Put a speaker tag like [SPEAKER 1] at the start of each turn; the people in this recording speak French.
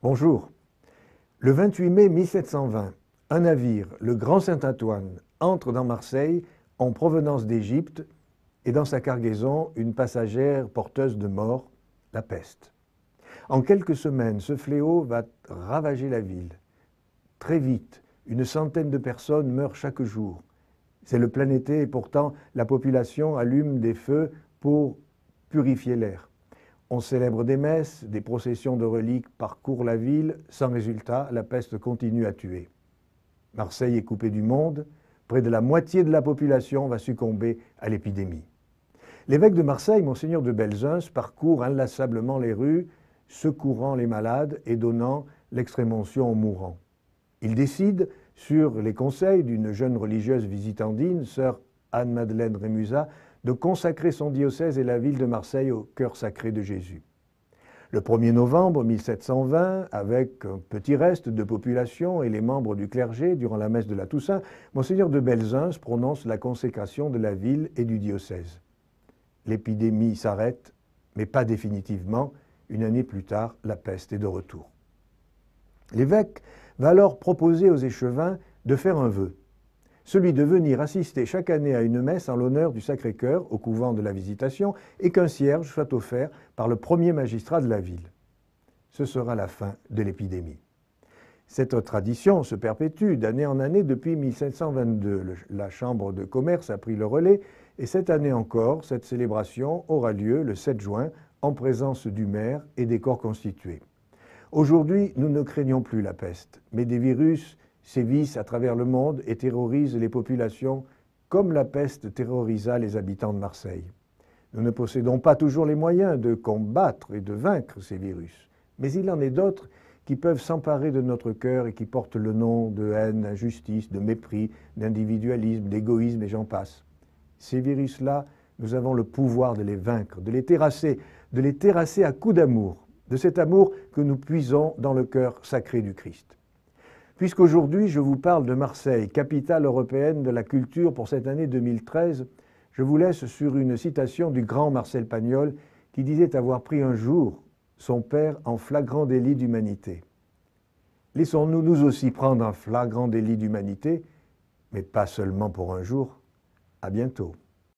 [SPEAKER 1] Bonjour. Le 28 mai 1720, un navire, le Grand Saint-Antoine, entre dans Marseille en provenance d'Égypte et dans sa cargaison une passagère porteuse de mort, la peste. En quelques semaines, ce fléau va ravager la ville. Très vite, une centaine de personnes meurent chaque jour. C'est le plein été et pourtant la population allume des feux pour purifier l'air. On célèbre des messes, des processions de reliques parcourent la ville, sans résultat, la peste continue à tuer. Marseille est coupée du monde, près de la moitié de la population va succomber à l'épidémie. L'évêque de Marseille, Monseigneur de Belzunce, parcourt inlassablement les rues, secourant les malades et donnant l'extrême-onction aux mourants. Il décide, sur les conseils d'une jeune religieuse visitandine, sœur Anne-Madeleine Rémusat, de consacrer son diocèse et la ville de Marseille au cœur sacré de Jésus. Le 1er novembre 1720, avec un petit reste de population et les membres du clergé, durant la messe de la Toussaint, Monseigneur de Belzunce prononce la consécration de la ville et du diocèse. L'épidémie s'arrête, mais pas définitivement. Une année plus tard, la peste est de retour. L'évêque va alors proposer aux échevins de faire un vœu, celui de venir assister chaque année à une messe en l'honneur du Sacré-Cœur au couvent de la Visitation et qu'un cierge soit offert par le premier magistrat de la ville. Ce sera la fin de l'épidémie. Cette tradition se perpétue d'année en année depuis 1722. La Chambre de commerce a pris le relais et cette année encore, cette célébration aura lieu le 7 juin en présence du maire et des corps constitués. Aujourd'hui, nous ne craignons plus la peste, mais des virus sévissent à travers le monde et terrorisent les populations comme la peste terrorisa les habitants de Marseille. Nous ne possédons pas toujours les moyens de combattre et de vaincre ces virus, mais il en est d'autres qui peuvent s'emparer de notre cœur et qui portent le nom de haine, d'injustice, de mépris, d'individualisme, d'égoïsme et j'en passe. Ces virus-là, nous avons le pouvoir de les vaincre, de les terrasser à coups d'amour, de cet amour que nous puisons dans le cœur sacré du Christ. Puisqu'aujourd'hui je vous parle de Marseille, capitale européenne de la culture pour cette année 2013, je vous laisse sur une citation du grand Marcel Pagnol qui disait avoir pris un jour son père en flagrant délit d'humanité. Laissons-nous nous aussi prendre un flagrant délit d'humanité, mais pas seulement pour un jour. À bientôt.